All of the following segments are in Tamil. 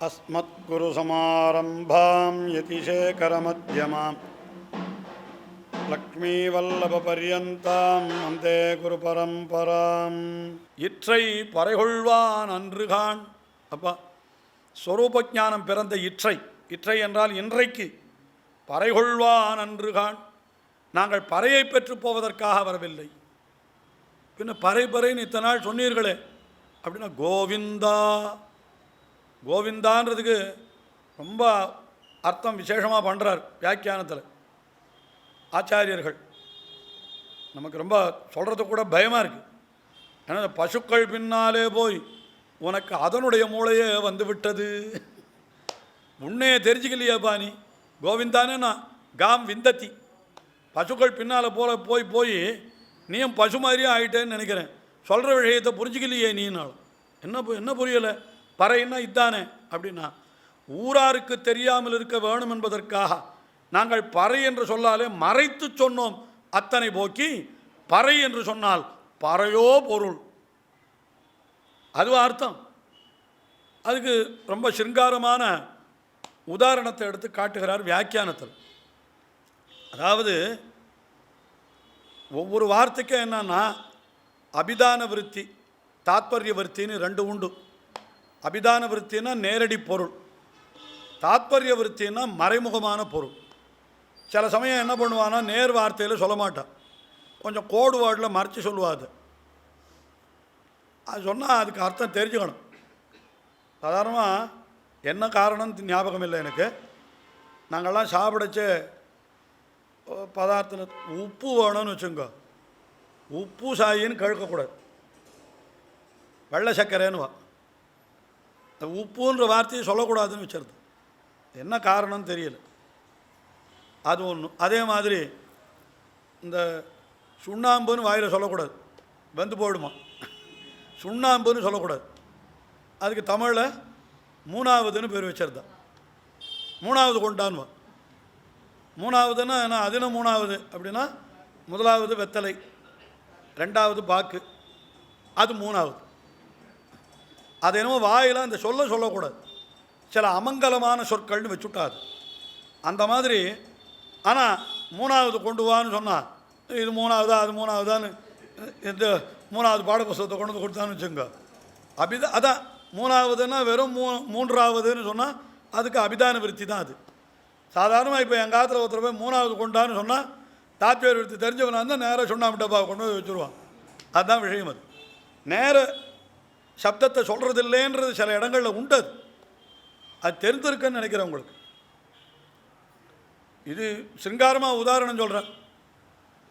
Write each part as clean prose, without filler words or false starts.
அஸ்மத்குருசமாரம்பாம் யதிசேகரமத்யமாம் லக்ஷ்மீவல்லபபர்யந்தாம் வந்தே குருபரம்பராம். இற்றை பறைகொள்வான் அன்றுகான். அப்பா, ஸ்வரூபஞானம் பிறந்த இற்றை என்றால் இன்றைக்கு பறைகொள்வான் அன்றுகான். நாங்கள் பறையை பெற்று போவதற்காக வரவில்லை. பின்ன பறைன்னு இத்தனை நாள் சொன்னீர்களே அப்படின்னா கோவிந்தா. கோவிந்தான்றதுக்கு ரொம்ப அர்த்தம் விசேஷமாக பண்ணுறார் வியாக்கியானத்தில் ஆச்சாரியர்கள். நமக்கு ரொம்ப சொல்கிறது கூட பயமாக இருக்குது. ஏன்னா பசுக்கள் பின்னாலே போய் உனக்கு அதனுடைய மூளையே வந்து விட்டது, உன்னையே தெரிஞ்சுக்கலையாப்பா நீ. கோவிந்தானே நான் காம் விந்தத்தி, பசுக்கள் பின்னால் போய் நீயும் பசு மாதிரியே ஆகிட்டேன்னு நினைக்கிறேன். சொல்கிற விஷயத்தை புரிஞ்சிக்கலையே நீனாலும். என்ன புரியலை? பறைன்னா இதானே அப்படின்னா, ஊராருக்கு தெரியாமல் இருக்க வேணும் என்பதற்காக நாங்கள் பறை என்று சொல்லாலே மறைத்து சொன்னோம். அத்தனை போக்கி பறை என்று சொன்னால் பறையோ பொருள், அதுவா அர்த்தம். அதுக்கு ரொம்ப சிருங்காரமான உதாரணத்தை எடுத்து காட்டுகிறார் வியாக்கியானத்தில். அதாவது ஒவ்வொரு வார்த்தைக்கும் என்னன்னா அபிதான விருத்தி, தாத்பரிய விருத்தின்னு ரெண்டு உண்டு. அபிதான விருத்தின்னா நேரடி பொருள், தாத்பரிய விருத்தின்னா மறைமுகமான பொருள். சில சமயம் என்ன பண்ணுவான்னா நேர் வார்த்தையில் சொல்ல மாட்டான், கொஞ்சம் கோடு வேர்டில் மறைச்சி சொல்லுவாது. அது சொன்னால் அதுக்கு அர்த்தம் தெரிஞ்சுக்கணும். சாதாரணமாக என்ன காரணம்னு ஞாபகம் இல்லை எனக்கு. நாங்கள்லாம் சாப்பிடச்ச பதார்த்தம் உப்பு வேணும்னு வச்சுங்க, உப்பு சாயின்னு கழுக்கக்கூடாது, வெள்ளை சர்க்கரைன்னுவா. இந்த உப்புன்ற வார்த்தையை சொல்லக்கூடாதுன்னு வச்சுருது. என்ன காரணம்னு தெரியல, அது ஒன்று. அதே மாதிரி இந்த சுண்ணாம்புன்னு வாயில் சொல்லக்கூடாது, வெந்து போயிடுமா. சுண்ணாம்புன்னு சொல்லக்கூடாது, அதுக்கு தமிழில் மூணாவதுன்னு பேர் வச்சுருந்தான். மூணாவது கொண்டான்வா. மூணாவதுன்னா என்ன, அதுனா மூணாவது அப்படின்னா முதலாவது வெத்தலை, ரெண்டாவது பாக்கு, அது மூணாவது. அது என்னமோ வாயில் அந்த சொல்லக்கூடாது, சில அமங்கலமான சொற்கள்னு வச்சுட்டாது அந்த மாதிரி. ஆனால் மூணாவது கொண்டு வான்னு சொன்னால் இது மூணாவதா அது மூணாவதான்னு இந்த மூணாவது பாடப்புஸ்தகத்தை கொண்டு வந்து கொடுத்தான்னு வச்சுங்க. அதான் மூணாவதுன்னா வெறும் மூன்றாவதுன்னு சொன்னால் அதுக்கு அபிதான விருத்தி தான் அது. சாதாரணமாக இப்போ எங்கள் காலத்தில் ஒருத்தர் போய் மூணாவது கொண்டான்னு சொன்னால் தாத்பரிய விருத்தி தெரிஞ்சவனாக இருந்தால் நேராக சுண்ணாம்பு டப்பாவை கொண்டு போய் வச்சுருவான். அதுதான் விஷயம். அது நேர சப்தத்தை சொல்கிறது இல்லைன்றது சில இடங்களில் உண்டு. அது தெரிஞ்சிருக்குன்னு நினைக்கிறேன் உங்களுக்கு. இது சிருங்காரமாக உதாரணம் சொல்கிறேன்.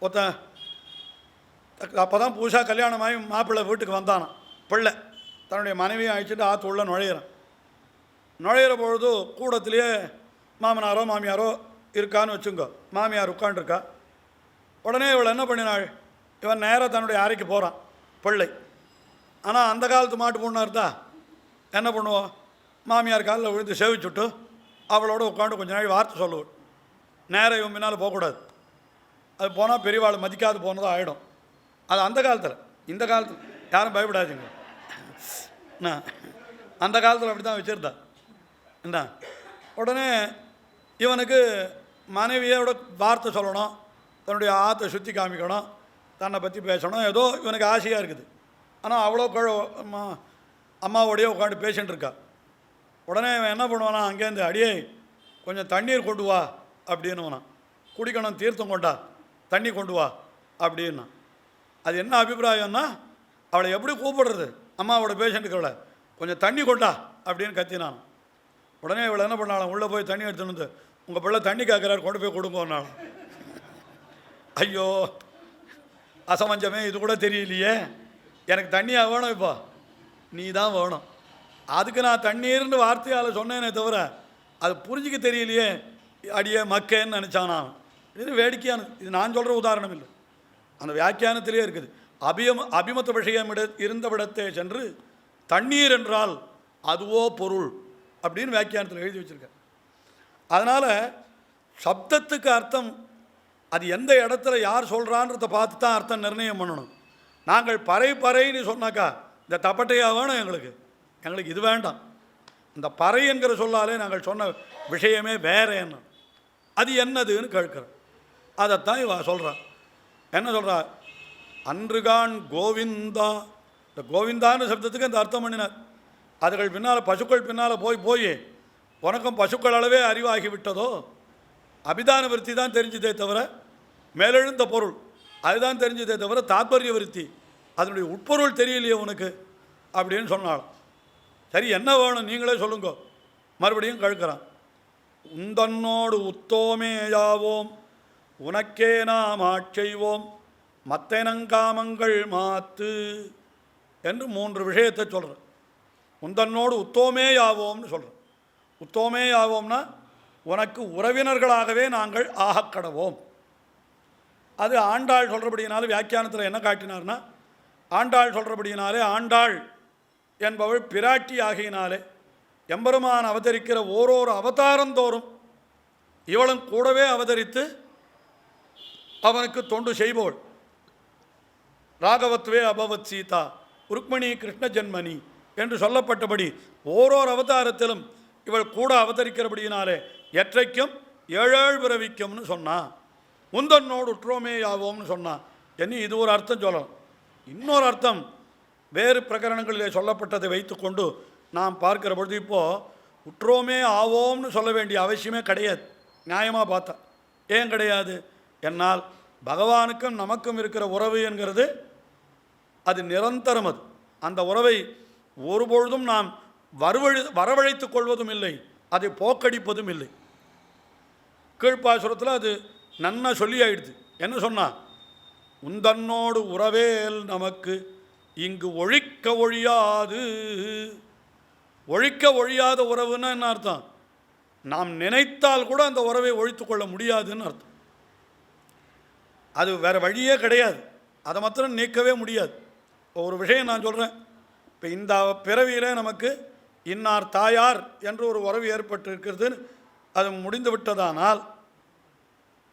ஒருத்தன் அப்போ தான் புதுசாக கல்யாணமாகி மாப்பிள்ளை வீட்டுக்கு வந்தானான். பிள்ளை தன்னுடைய மனைவியை அழைச்சிட்டு ஆற்று உள்ள நுழையிற பொழுது கூடத்திலேயே மாமனாரோ மாமியாரோ இருக்கான்னு வச்சுங்க. மாமியார் உட்காண்டிருக்கா. உடனே இவள் என்ன பண்ணினாள், இவன் நேராக தன்னுடைய அறைக்கு போகிறான் பிள்ளை. ஆனால் அந்த காலத்து மாட்டு பொண்ணாக இருந்தால் என்ன பண்ணுவோம், மாமியார் காலில் விழுந்து சேவிச்சுட்டு அவளோட உட்காந்து கொஞ்ச நாள் வார்த்தை சொல்லுவோம். நேராக இவன் பின்னால் போகக்கூடாது. அது போனால் பெரியவாள் மதிக்காது போனதாக ஆகிடும். அது அந்த காலத்தில். இந்த காலத்தில் யாரும் பயப்படாதுங்க. என்ன அந்த காலத்தில் அப்படி தான் வச்சுருந்தா என்ன. உடனே இவனுக்கு மனைவியோட வார்த்தை சொல்லணும், தன்னுடைய ஆற்றை சுற்றி காமிக்கணும், தன்னை பற்றி பேசணும், ஏதோ இவனுக்கு ஆசையாக இருக்குது. ஆனால் அவ்வளோ அம்மாவோடையே உட்காந்து பேசிகிட்டு இருக்கா. உடனே இவன் என்ன பண்ணுவானா, அங்கேருந்து அடியே கொஞ்சம் தண்ணீர் கொண்டு வா அப்படின்னு. குடிக்கணும், தீர்த்தம் கொண்டா, தண்ணி கொண்டு வா அப்படின்னா. அது என்ன அபிப்பிராயம்னா, அவளை எப்படி கூப்பிடுறது, அம்மாவோட பேஷண்ட்டுக்களை கொஞ்சம் தண்ணி கொண்டா அப்படின்னு கத்தினான். உடனே இவளை என்ன பண்ணாலும், உள்ளே போய் தண்ணி எடுத்துன்னு வந்து, உங்கள் பிள்ளை தண்ணி கேட்குறாரு, கொண்டு போய் கொடுங்கன்னாலும். ஐயோ அசமஞ்சமே, இது கூட தெரியலையே, எனக்கு தண்ணியாக வேணும், இப்போ நீ தான் வேணும். அதுக்கு நான் தண்ணீர்னு வார்த்தையால் சொன்னேனே தவிர அது புரிஞ்சிக்க தெரியலையே, அடியே மக்கேன்னு நினச்சானா. இது வேடிக்கையானது. இது நான் சொல்கிற உதாரணம் இல்லை, அந்த வியாக்கியானத்திலே இருக்குது. அபிமத விஷயம் இருந்தவிடத்தே சென்று தண்ணீர் என்றால் அதுவோ பொருள் அப்படின்னு வியாக்கியானத்தில் எழுதி வச்சுருக்க. அதனால் சப்தத்துக்கு அர்த்தம் அது எந்த இடத்துல யார் சொல்கிறான்றதை பார்த்து தான் அர்த்தம் நிர்ணயம் பண்ணணும். நாங்கள் பறைன்னு சொன்னாக்கா இந்த தப்பட்டையாக வேணும் எங்களுக்கு இது வேண்டாம். இந்த பறை என்கிற சொல்லாலே நாங்கள் சொன்ன விஷயமே வேற என்ன, அது என்னதுன்னு கேட்குறேன். அதைத்தான் இவ சொல்கிறான். என்ன சொல்கிறா? அன்றுகான் கோவிந்தா. இந்த கோவிந்தான்னு சப்தத்துக்கு இந்த அர்த்தம் பண்ணினார். அதுகள் பின்னால் பசுக்கள் பின்னால் போய் போய் உனக்கும் பசுக்கள் அளவே அறிவாகிவிட்டதோ, அபிதான விருத்தி தான் தெரிஞ்சதே தவிர மேலெழுந்த பொருள் அதுதான் தெரிஞ்சதே தவிர தாத்பரிய விருத்தி அதனுடைய உட்பொருள் தெரியலையே உனக்கு அப்படின்னு சொன்னாலும். சரி, என்ன வேணும் நீங்களே சொல்லுங்க. மறுபடியும் கழுக்கிறான். உந்தன்னோடு உத்தோமேயாவோம் உனக்கே நாம் ஆட்செய்வோம் மத்தெனங்காமங்கள் மாத்து என்று 3 விஷயத்தை சொல்கிறேன். உந்தன்னோடு உத்தோமேயாவோம்னு சொல்கிறேன். உத்தோமேயாவோம்னா உனக்கு உறவினர்களாகவே நாங்கள் ஆகக்கடவோம். அது ஆண்டாள் சொல்கிறபடியினால வியாக்கியானத்தில் என்ன காட்டினார்னா, ஆண்டாள் சொல்கிறபடியினாலே ஆண்டாள் என்பவள் பிராட்டி ஆகியினாலே எம்பெருமான் அவதரிக்கிற ஓரோரு அவதாரந்தோறும் இவளும் கூடவே அவதரித்து அவனுக்கு தொண்டு செய்பவள். ராகவத்வே அபவத் சீதா ருக்மிணி கிருஷ்ண ஜன்மணி என்று சொல்லப்பட்டபடி ஓரோரு அவதாரத்திலும் இவள் கூட அவதரிக்கிறபடியினாலே எற்றைக்கும் 7 பிறவிக்கும்னு சொன்னான். முந்தன்னோடு உற்றோமே யாவோம்னு சொன்னான். என்ன இது ஒரு அர்த்தம் சொல்லலாம். இன்னொரு அர்த்தம் வேறு பிரகரணங்களிலே சொல்லப்பட்டதை வைத்துக்கொண்டு நாம் பார்க்கிற பொழுது இப்போது உற்றோமே ஆவோம்னு சொல்ல வேண்டிய அவசியமே கிடையாது. நியாயமாக பார்த்தா ஏன் கிடையாது? என்னால் பகவானுக்கும் நமக்கும் இருக்கிற உறவு என்கிறது அது நிரந்தரம். அது அந்த உறவை ஒருபொழுதும் நாம் வரவழைத்துக் கொள்வதும் இல்லை, அதை போக்கடிப்பதும் இல்லை. கீழ்ப்பாசுரத்தில் அது நன்னா சொல்லி ஆயிடுது. என்ன சொன்னா? உந்தன்னோடு உறவேல் நமக்கு இங்கு ஒழிக்க ஒழியாது. ஒழிக்க ஒழியாத உறவுன்னா என்ன அர்த்தம்? நாம் நினைத்தால் கூட அந்த உறவை ஒழித்து கொள்ள முடியாதுன்னு அர்த்தம். அது வேறு வழியே கிடையாது. அதை மாத்திரம் நீக்கவே முடியாது. ஒரு விஷயம் நான் சொல்கிறேன். இப்போ இந்த பிறவியில் நமக்கு இன்னார் தாயார் என்று ஒரு உறவு ஏற்பட்டு இருக்கிறது, அது முடிந்து விட்டதானால்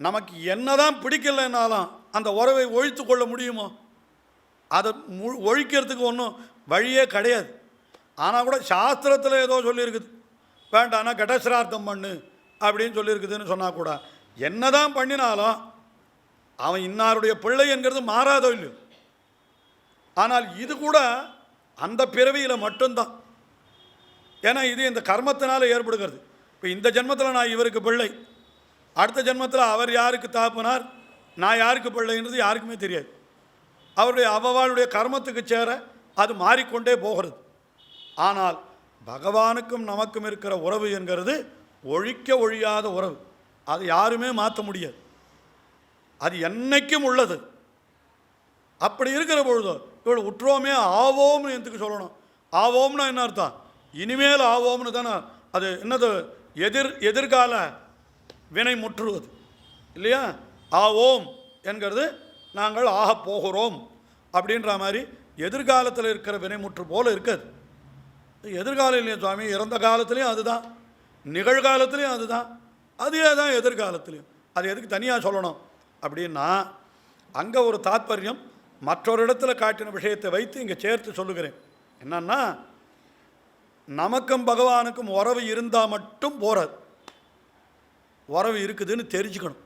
நமக்கு என்னதான் பிடிக்கலைன்னாலும் அந்த உறவை ஒழித்து கொள்ள முடியுமோ? அதை ஒழிக்கிறதுக்கு ஒன்றும் வழியே கிடையாது. ஆனால் கூட சாஸ்திரத்தில் ஏதோ சொல்லியிருக்குது, வேண்டானா கடசிரார்த்தம் பண்ணு அப்படின்னு சொல்லியிருக்குதுன்னு சொன்னால் கூட என்ன தான் பண்ணினாலும் அவன் இன்னாருடைய பிள்ளை என்கிறது மாறாதோ இல்லையோ. ஆனால் இது கூட அந்த பிறவியில் மட்டும்தான். ஏன்னா இது இந்த கர்மத்தினால் ஏற்படுகிறது. இப்போ இந்த ஜென்மத்தில் நான் இவருக்கு பிள்ளை, அடுத்த ஜென்மத்தில் அவர் யாருக்கு தாப்பினார், நான் யாருக்கு பிள்ளைன்றது யாருக்குமே தெரியாது. அவளுடைய கர்மத்துக்கு சேர அது மாறிக்கொண்டே போகிறது. ஆனால் பகவானுக்கும் நமக்கும் இருக்கிற உறவு என்கிறது ஒழிக்க ஒழியாத உறவு. அது யாருமே மாற்ற முடியாது. அது என்னைக்கும் உள்ளது. அப்படி இருக்கிற பொழுதோ இவள் உற்றோமே ஆவோம்னு எதுக்கு சொல்லணும்? ஆவோம்னா என்ன அர்த்தம்? இனிமேல் ஆவோம்னு தானே. அது என்னது? எதிர்கால வினை முற்றுவது இல்லையா? ஆவோம் என்கிறது நாங்கள் ஆகப் போகிறோம் அப்படின்ற மாதிரி எதிர்காலத்தில் இருக்கிற வினைமுற்று போல இருக்காது. எதிர்காலம் இல்லையா சுவாமி? இறந்த காலத்துலேயும் அதுதான், நிகழ்காலத்துலேயும் அதுதான், அதே தான் எதிர்காலத்துலேயும். அது எதுக்கு தனியாக சொல்லணும் அப்படின்னா, அங்கே ஒரு தாத்பரியம் மற்றொரு இடத்துல காட்டின விஷயத்தை வைத்து இங்கே சேர்த்து சொல்லுகிறேன். என்னன்னா, நமக்கும் பகவானுக்கும் உறவு இருந்தால் மட்டும் போறாது. உறவு இருக்குதுன்னு தெரிஞ்சுக்கணும்.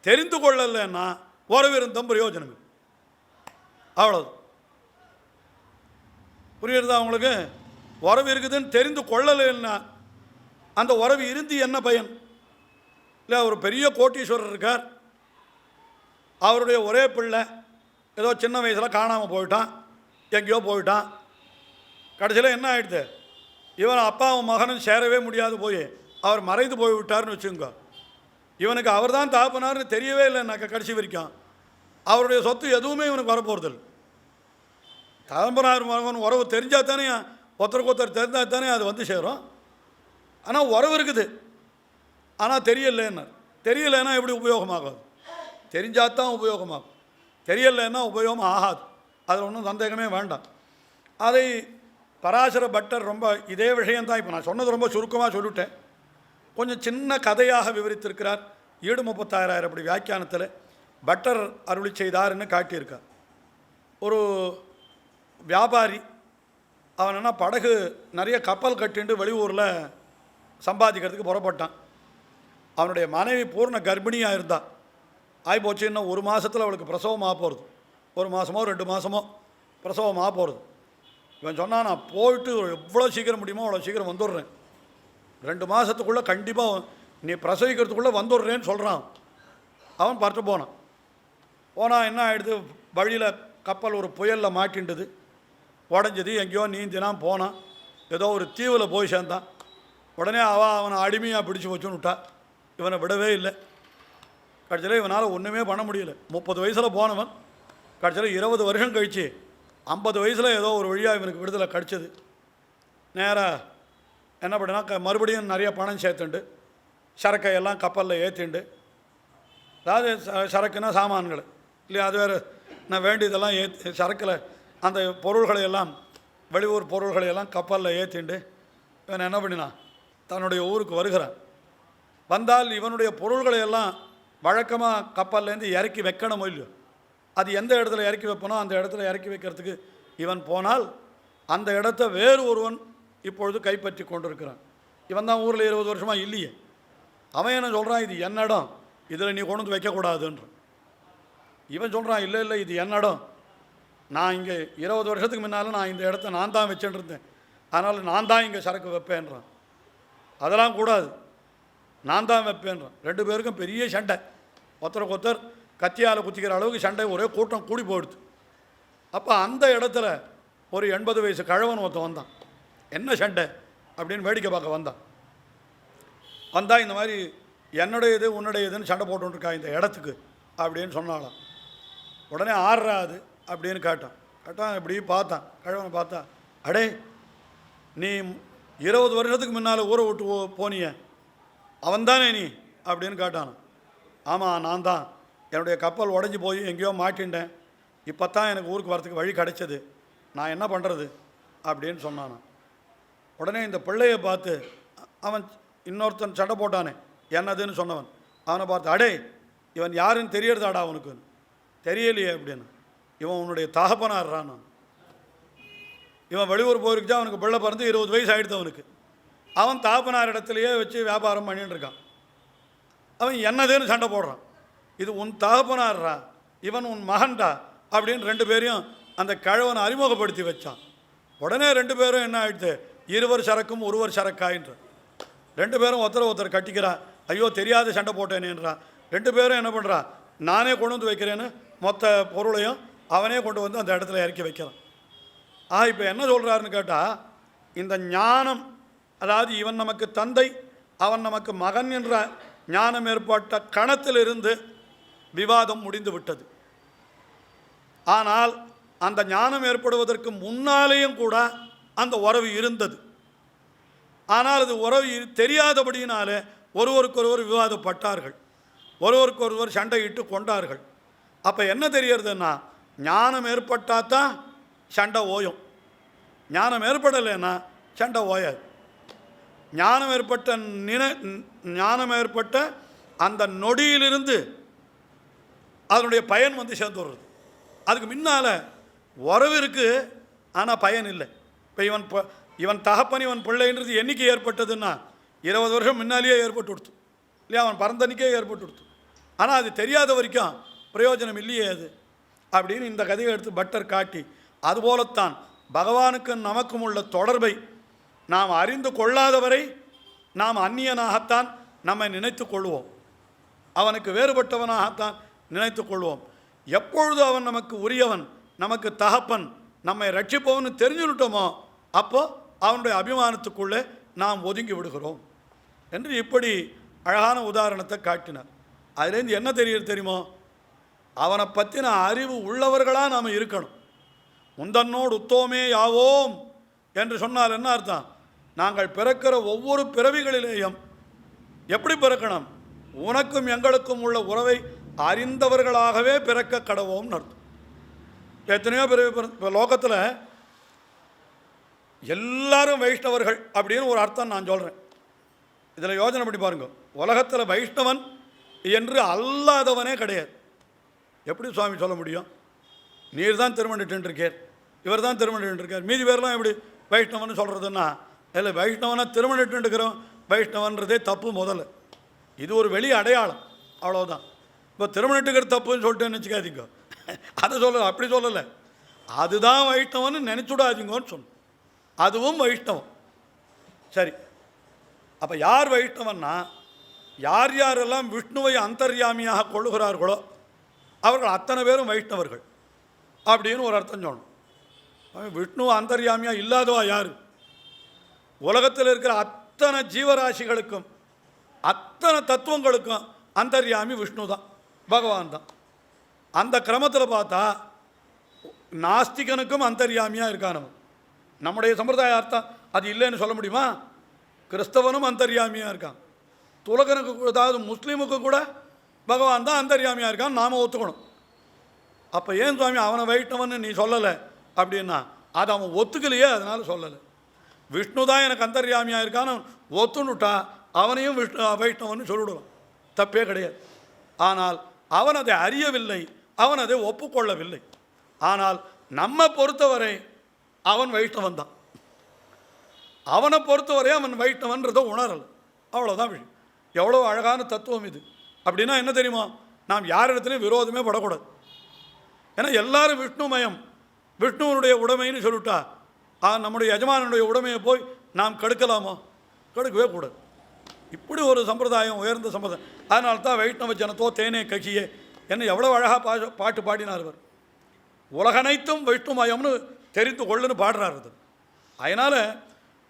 தெரிந்து கொள்ளலைன்னா உறவு இருந்தும் பிரயோஜனம் இல்லை. அவ்வளவு. புரியுறதா உங்களுக்கு? உறவு இருக்குதுன்னு தெரிந்து கொள்ளலைன்னா அந்த உறவு இருந்து என்ன பயன்? இல்லை, ஒரு பெரிய கோட்டீஸ்வரர் இருக்கார், அவருடைய ஒரே பிள்ளை ஏதோ சின்ன வயசில் காணாமல் போயிட்டான், எங்கேயோ போயிட்டான். கடைசியில் என்ன ஆகிடுது? இவன் அப்பாவும் மகனும் சேரவே முடியாது போய் அவர் மறைந்து போய் விட்டார்னு வச்சுங்க. இவனுக்கு அவர் தான் தாப்பினார்னு தெரியவே இல்லைன்னாக்க கடைசி வரைக்கும் அவருடைய சொத்து எதுவுமே இவனுக்கு வரப்போகிறதில்லை. தகப்பனார் மகன் உறவு தெரிஞ்சால் தானே, ஒருத்தருக்கு ஒருத்தர் தெரிஞ்சால் தானே அது வந்து சேரும். ஆனால் உறவு இருக்குது, ஆனால் தெரியலைன்னா எப்படி உபயோகமாகாது? தெரிஞ்சால் தான் உபயோகமாகும், தெரியலைன்னா உபயோகம் ஆகாது. அதில் ஒன்றும் சந்தேகமே வேண்டாம். அதை பராசர பட்டர் ரொம்ப இதே விஷயந்தான் இப்போ நான் சொன்னது ரொம்ப சுருக்கமாக சொல்லிவிட்டேன். கொஞ்சம் சின்ன கதையாக விவரித்திருக்கிறார். 736 அப்படி வியாக்கியானத்தில் பட்டர் அருளி செய்தார்னு காட்டியிருக்கார். ஒரு வியாபாரி அவன் என்ன படகு நிறைய கப்பல் கட்டிண்டு வெளியூரில் சம்பாதிக்கிறதுக்கு புறப்பட்டான். அவனுடைய மனைவி பூர்ண கர்ப்பிணியாக இருந்தாள். ஆகிப்போச்சு, இன்னும் ஒரு மாதத்தில் அவளுக்கு பிரசவமாக போகிறது. ஒரு மாதமோ 2 மாதமோ பிரசவமாக போகிறது. இவன் சொன்னான், நான் போயிட்டு எவ்வளோ சீக்கிரம் முடியுமோ அவ்வளோ சீக்கிரம் வந்துடுறேன், 2 மாதத்துக்குள்ளே கண்டிப்பாக நீ பிரசவிக்கிறதுக்குள்ளே வந்துடுறேன்னு சொல்கிறான். அவன் பறட்டு போனான். என்ன ஆகிடுது, வழியில் கப்பல் ஒரு புயலில் மாட்டின்றது, உடஞ்சது, எங்கேயோ நீந்தினான் போனான். ஏதோ ஒரு தீவில் போய் சேர்ந்தான். உடனே அவனை அடிமையாக பிடிச்சி வச்சுன்னு விட்டா. இவனை விடவே இல்லை. கடைசியில் இவனால் ஒன்றுமே பண்ண முடியல. 30 வயசில் போனவன் கடைசியில் 20 வருஷம் கழித்து 50 வயசில் ஏதோ ஒரு வழியாக இவனுக்கு விடுதலை கிடச்சிது. நேராக என்ன பண்ணினா, மறுபடியும் நிறைய பணம் சேர்த்துண்டு சரக்கையெல்லாம் கப்பலில் ஏற்றிண்டு, அதாவது சரக்குன்னா சாமான்கள் இல்லையா, அது வேறு நான் வேண்டியதெல்லாம் ஏற்றி சரக்கில் அந்த பொருள்களை எல்லாம், வெளியூர் பொருள்களை எல்லாம் கப்பலில் ஏற்றிண்டு இவன் என்ன பண்ணினான், தன்னுடைய ஊருக்கு வருகிறான். வந்தால் இவனுடைய பொருள்களை எல்லாம் வழக்கமாக கப்பல்லேருந்து இறக்கி வைக்கணுமோ இல்லையோ, அது எந்த இடத்துல இறக்கி வைப்பனோ அந்த இடத்துல இறக்கி வைக்கிறதுக்கு இவன் போனால் அந்த இடத்த வேறு ஒருவன் இப்பொழுது கைப்பற்றி கொண்டிருக்கிறான். இவன் தான் ஊரில் 20 வருஷமாக இல்லையே. அவன் என்ன சொல்கிறான், இது என் இடம், இதில் நீ கொண்டு வந்து வைக்கக்கூடாதுன்ற. இவன் சொல்கிறான், இல்லை இல்லை இது என் இடம், நான் இங்கே 20 வருஷத்துக்கு முன்னால் நான் இந்த இடத்த நான் தான் வச்சுட்டு இருந்தேன், அதனால் நான் தான் இங்கே சரக்கு வைப்பேன்றான். அதெல்லாம் கூடாது, நான் தான் வைப்பேன்றான். 2 பேருக்கும் பெரிய சண்டை, ஒருத்தருக்கு ஒருத்தர் கத்தியால் குத்திக்கிற அளவுக்கு சண்டை, ஒரே கூட்டம் கூடி போயிடுது. அப்போ அந்த இடத்துல ஒரு 80 வயசு கழவன் ஒருத்தன் வந்தான். என்ன சண்டை அப்படின்னு வேடிக்கை பார்க்க வந்தான். இந்த மாதிரி என்னுடையது உன்னுடையதுன்னு சண்டை போட்டுருக்கா இந்த இடத்துக்கு அப்படின்னு சொன்னாலாம். உடனே ஆடுறா அது அப்படின்னு கேட்டான். இப்படி பார்த்தான், கழவனை பார்த்தா, அடே நீ 20 வருஷத்துக்கு முன்னால் ஊரை விட்டு போனிய அவன்தானே நீ அப்படின்னு கேட்டான். ஆமாம் நான் தான், என்னுடைய கப்பல் உடஞ்சி போய் எங்கேயோ மாட்டின்ட்டேன், இப்போ தான் எனக்கு ஊருக்கு வரத்துக்கு வழி கிடைச்சது, நான் என்ன பண்ணுறது அப்படின்னு சொன்னான். உடனே இந்த பிள்ளையை பார்த்து அவன் இன்னொருத்தன் சண்டை போட்டானே என்னதுன்னு சொன்னவன், அவனை பார்த்து, அடே இவன் யாருன்னு தெரியறதாடா அவனுக்கு, தெரியலையே அப்படின்னு. இவன் உன்னுடைய தகப்பனார்றான். இவன் வெளியூர் போயிருக்குச்சா, அவனுக்கு பிள்ளை பிறந்து 20 வயசு ஆகிடுது அவனுக்கு. அவன் தகப்பனார் இடத்துலையே வச்சு வியாபாரம் பண்ணிட்டு இருக்கான். அவன் என்னதுன்னு சண்டை போடுறான். இது உன் தகப்பனார்ரா, இவன் உன் மகன்டா அப்படின்னு 2 பேரையும் அந்த கழவனை அறிமுகப்படுத்தி வச்சான். உடனே 2 பேரும் என்ன ஆகிடுது, இருவர் சரக்கும் ஒருவர் சரக்காயின்ற. 2 பேரும் ஒருத்தர் கட்டிக்கிறா. ஐயோ தெரியாத சண்டை போட்டேனேன்றா. 2 பேரும் என்ன பண்ணுறா, நானே கொண்டு வந்து வைக்கிறேன்னு மொத்த பொருளையும் அவனே கொண்டு வந்து அந்த இடத்துல இறக்கி வைக்கிறான். இப்போ என்ன சொல்கிறாருன்னு கேட்டால், இந்த ஞானம், அதாவது இவன் நமக்கு தந்தை அவன் நமக்கு மகன் என்ற ஞானம் ஏற்பட்ட கணத்திலிருந்து விவாதம் முடிந்து விட்டது. ஆனால் அந்த ஞானம் ஏற்படுவதற்கு முன்னாலேயும் கூட அந்த உறவு இருந்தது. ஆனால் அது உறவு தெரியாதபடியினாலே ஒருவருக்கொருவர் விவாதப்பட்டார்கள், ஒருவருக்கொருவர் சண்டையிட்டு கொண்டார்கள். அப்போ என்ன தெரியறதுன்னா, ஞானம் ஏற்பட்டால் தான் சண்டை ஓயும், ஞானம் ஏற்படலைன்னா சண்டை ஓயாது. ஞானம் ஏற்பட்ட அந்த நொடியிலிருந்து அதனுடைய பயன் வந்து சேர்ந்து வருது. அதுக்கு முன்னால் உறவு இருக்குது, ஆனால் பயன் இல்லை. இப்போ இவன் தகப்பன் இவன் பிள்ளைன்றது என்றைக்கு ஏற்பட்டதுன்னா 20 வருஷம் முன்னாலேயே ஏற்பட்டு கொடுத்து இல்லையா, அவன் பறந்தன்னைக்கே ஏற்பட்டு கொடுத்து. ஆனால் அது தெரியாத வரைக்கும் பிரயோஜனம் இல்லையே அது அப்படின்னு இந்த கதையை எடுத்து பட்டர் காட்டி, அதுபோலத்தான் பகவானுக்கும் நமக்கும் உள்ள தொடர்பை நாம் அறிந்து கொள்ளாதவரை நாம் அந்நியனாகத்தான் நம்மை நினைத்து கொள்வோம், அவனுக்கு வேறுபட்டவனாகத்தான் நினைத்து கொள்வோம். எப்பொழுது அவன் நமக்கு உரியவன், நமக்கு தகப்பன், நம்மை ரட்சிப்பவன்னு தெரிஞ்சுவிட்டோமோ அப்போ அவனுடைய அபிமானத்துக்குள்ளே நாம் ஒதுங்கி விடுகிறோம் என்று இப்படி அழகான உதாரணத்தை காட்டினார். அதுலேருந்து என்ன தெரியுமோ, அவனை பற்றின அறிவு உள்ளவர்களாக நாம் இருக்கணும். முந்தன்னோடு உத்தோமே யாவோம் என்று சொன்னால் என்ன அர்த்தம், நாங்கள் பிறக்கிற ஒவ்வொரு பிறவிகளிலேயும் எப்படி பிறக்கணும், உனக்கும் எங்களுக்கும் உள்ள உறவை அறிந்தவர்களாகவே பிறக்க கடவோம்னு அர்த்தம். எத்தனையோ பிறவி இப்போ லோகத்தில் எல்லாரும் வைஷ்ணவர்கள் அப்படின்னு ஒரு அர்த்தம் நான் சொல்கிறேன். இதில் யோஜனை பண்ணி பாருங்க, உலகத்தில் வைஷ்ணவன் என்று அல்லாதவனே கிடையாது. எப்படி சுவாமி சொல்ல முடியும், நீர் தான் திருமணிட்டுருக்கார், இவர் தான் திருமணிட்டுருக்கார், மீதி பேர்லாம் எப்படி வைஷ்ணவன் சொல்கிறதுன்னா இல்லை வைஷ்ணவனை திருமணிட்டு இருக்கிறோம் வைஷ்ணவன்றதே தப்பு முதல்ல. இது ஒரு வெளி அடையாளம், அவ்வளோதான். இப்போ திருமணிட்டுக்கிற தப்புன்னு சொல்லிட்டேன்னு வச்சுக்காதீங்க, அதை சொல்லலை, அப்படி சொல்லலை. அதுதான் வைஷ்ணவன்னு நினச்சுடாதீங்கன்னு சொன்னோம். அதுவும் வைஷ்ணவம். சரி, அப்போ யார் வைஷ்ணவன்னா யார் யாரெல்லாம் விஷ்ணுவை அந்தர்யாமியாக கொள்ளுகிறார்களோ அவர்கள் அத்தனை பேரும் வைஷ்ணவர்கள் அப்படின்னு ஒரு அர்த்தம் சொல்லணும். விஷ்ணு அந்தர்யாமியாக இல்லாதவா யார்? உலகத்தில் இருக்கிற அத்தனை ஜீவராசிகளுக்கும் அத்தனை தத்துவங்களுக்கும் அந்தர்யாமி விஷ்ணு தான், பகவான் தான். அந்த கிரமத்தில் பார்த்தா நாஸ்திகனுக்கும் அந்தர்யாமியாக இருக்கானவன். நம்முடைய சம்பிரதாய அர்த்தம் அது இல்லைன்னு சொல்ல முடியுமா? கிறிஸ்தவனும் அந்தர்யாமியாக இருக்கான். துலகனுக்கு, அதாவது முஸ்லீமுக்கு கூட பகவான் தான் அந்தர்யாமியாக இருக்கான், நாம் ஒத்துக்கணும். அப்போ ஏன் சுவாமி அவனை வைஷ்ணவன்னு நீ சொல்லலை அப்படின்னா, அது அவன் ஒத்துக்கலையே, அதனால் சொல்லலை. விஷ்ணு தான் எனக்கு அந்தர்யாமியாக இருக்கான்னு ஒத்துணுட்டா அவனையும் வைஷ்ணவன்னு சொல்லிவிடுவான், தப்பே கிடையாது. ஆனால் அவன் அதை அறியவில்லை, அவன் அதை ஒப்புக்கொள்ளவில்லை. ஆனால் நம்ம பொறுத்தவரை அவன் வைஷ்ணவன் தான். அவனை பொறுத்தவரை அவன் வைஷ்ணவன்றதை உணரலை, அவ்வளோதான் விஷயம். எவ்வளோ அழகான தத்துவம் இது. அப்படின்னா என்ன தெரியுமா, நாம் யாரிடத்துலையும் விரோதமே படக்கூடாது. ஏன்னா எல்லாரும் விஷ்ணுமயம், விஷ்ணுவனுடைய உடைமைன்னு சொல்லிட்டா நம்முடைய எஜமானுடைய உடைமையை போய் நாம் கெடுக்கலாமோ? கெடுக்கவே கூடாது. இப்படி ஒரு சம்பிரதாயம், உயர்ந்த சம்பிரதாயம். அதனால தான் வைஷ்ணவ ஜனத்தோ தேனே ககியே என்ன எவ்வளோ அழகாக பாட்டு பாடினார் அவர். உலகனைத்தும் வைஷ்ணுமயம்னு தெரிந்து கொள்ளுன்னு பாடுறார் அது. அதனால்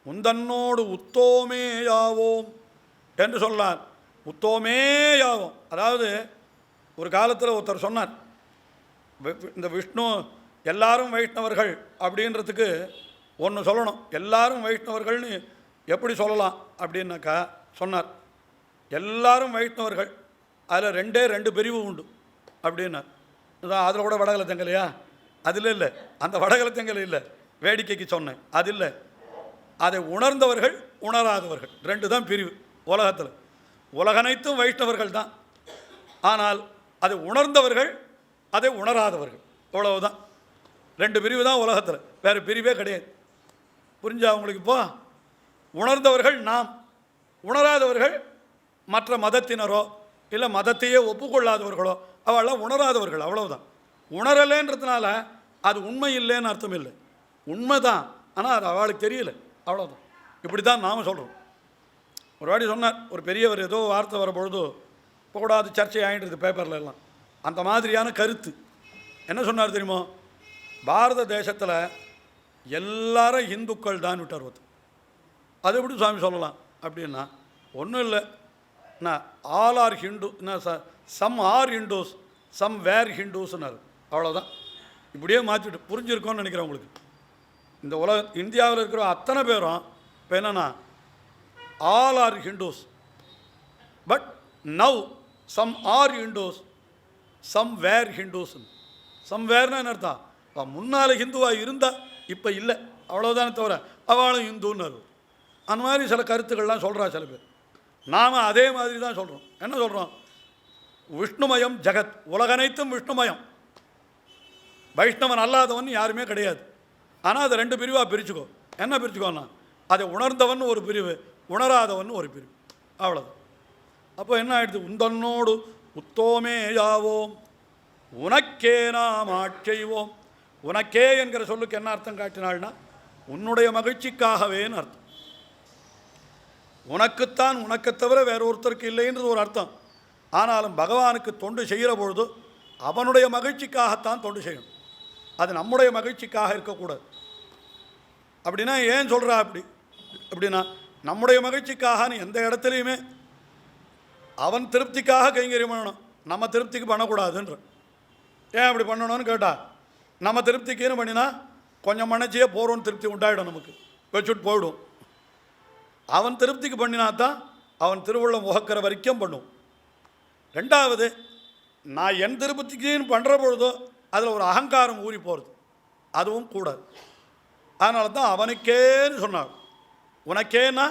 உந்தன்னோடு உத்தோமேயாவோம் என்று சொன்னார். உத்தோமேயாவோம், அதாவது ஒரு காலத்தில் ஒருத்தர் சொன்னார், இந்த விஷ்ணு எல்லாரும் வைஷ்ணவர்கள் அப்படின்றதுக்கு ஒன்று சொல்லணும். எல்லாரும் வைஷ்ணவர்கள்னு எப்படி சொல்லலாம் அப்படின்னாக்கா சொன்னார், எல்லாரும் வைஷ்ணவர்கள், அதில் ரெண்டு பிரிவு உண்டு அப்படின்னார். அதில் கூட வடகலை தெங்கலையா? அதில் இல்லை, அந்த வடகலை தெங்கல் இல்லை, வேடிக்கைக்கு சொன்னேன், அது இல்லை. அதை உணர்ந்தவர்கள் உணராதவர்கள் ரெண்டு தான் பிரிவு உலகத்தில். உலகனைத்தும் வைஷ்ணவர்கள் தான், ஆனால் அதை உணர்ந்தவர்கள் அதை உணராதவர்கள், இவ்வளவுதான். ரெண்டு பிரிவு தான் உலகத்தில், வேறு பிரிவே கிடையாது. புரிஞ்சா உங்களுக்கு? இப்போ உணர்ந்தவர்கள் நாம், உணராதவர்கள் மற்ற மதத்தினரோ இல்லை மதத்தையே ஒப்புக்கொள்ளாதவர்களோ, அவெல்லாம் உணராதவர்கள், அவ்வளவுதான். உணரலைன்றதுனால அது உண்மை இல்லைன்னு அர்த்தம் இல்லை, உண்மை தான், ஆனால் அது அவளுக்கு தெரியல, அவ்வளோதான். இப்படி தான் நாம் சொல்கிறோம். ஒரு வாட்டி சொன்னார் ஒரு பெரியவர், ஏதோ வார்த்தை வரப்பொழுது இப்போ கூட அது சர்ச்சை ஆகிட்டு இருக்குது பேப்பரில் எல்லாம், அந்த மாதிரியான கருத்து. என்ன சொன்னார் தெரியுமோ? பாரத தேசத்தில் எல்லாரும் இந்துக்கள் தான் விட்டார் ஒருத்தர். அது எப்படி சுவாமி சொல்லலாம் அப்படின்னா, ஒன்றும் இல்லை, நான் all are Hindu, some are Hindus, some were ஹிந்துஸ்னாரு, அவ்வளோதான். இப்படியே மாற்றிவிட்டு புரிஞ்சிருக்கோன்னு நினைக்கிறேன் உங்களுக்கு. இந்த இந்தியாவில் இருக்கிற அத்தனை பேரும் இப்போ என்னென்னா all are Hindus, but now some are Hindus, some were Hindus. Some வேர்னா என்ன அர்த்தம்? முன்னால் ஹிந்துவாக இருந்தால் இப்போ இல்லை, அவ்வளோதானே தவிர அவளும் இந்துன்னு. அந்த மாதிரி சில கருத்துக்கள்லாம் சொல்கிறா சில பேர். நாம் அதே மாதிரி தான் சொல்கிறோம். என்ன சொல்கிறோம்? விஷ்ணுமயம் ஜெகத், உலகனைத்தும் விஷ்ணுமயம், வைஷ்ணவன் அல்லாதவன் யாருமே கிடையாது. ஆனால் அதை ரெண்டு பிரிவாக பிரிச்சுக்கோ. என்ன பிரிச்சுக்கோன்னா, அதை உணர்ந்தவன் ஒரு பிரிவு, உணராதவன் ஒரு பிரிவு, அவ்வளோதான். அப்போ என்ன ஆகிடுது? உந்தன்னோடு உத்தோமேயாவோம், உனக்கே நாம் ஆட்செய்வோம். உனக்கே என்கிற சொல்லுக்கு என்ன அர்த்தம் காட்டினாள்னா, உன்னுடைய மகிழ்ச்சிக்காகவேன்னு அர்த்தம். உனக்குத்தான், உனக்கு தவிர வேற ஒருத்தருக்கு இல்லைன்றது ஒரு அர்த்தம். ஆனாலும் பகவானுக்கு தொண்டு செய்கிற பொழுது அவனுடைய மகிழ்ச்சிக்காகத்தான் தொண்டு செய்யணும், அது நம்முடைய மகிழ்ச்சிக்காக இருக்கக்கூடாது. அப்படின்னா ஏன் சொல்கிறா அப்படின்னா, நம்முடைய மகிழ்ச்சிக்காக எந்த இடத்துலையுமே அவன் திருப்திக்காக கைங்கரியம் பண்ணணும், நம்ம திருப்திக்கு பண்ணக்கூடாதுன்ற. ஏன் அப்படி பண்ணணும்னு கேட்டால், நம்ம திருப்திக்குன்னு பண்ணினா கொஞ்சம் மனச்சியே போகிறோன்னு திருப்தி உண்டாயிடும், நமக்கு வச்சுட்டு போயிடும். அவன் திருப்திக்கு பண்ணினா தான் அவன் திருவுள்ளம் உகக்கிற வரைக்கும் பண்ணும். ரெண்டாவது, நான் என் திருப்திக்குன்னு பண்ணுற பொழுதோ அதில் ஒரு அகங்காரம் ஊறி போகிறது, அதுவும் கூடாது. அதனால தான் அவனுக்கேன்னு சொன்னாள். உனக்கேன்னா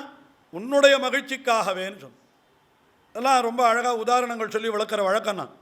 உன்னுடைய மகிழ்ச்சிக்காகவேன்னு சொன்ன. எல்லாம் ரொம்ப அழகாக உதாரணங்கள் சொல்லி விளக்கிற வழக்கம் நான்.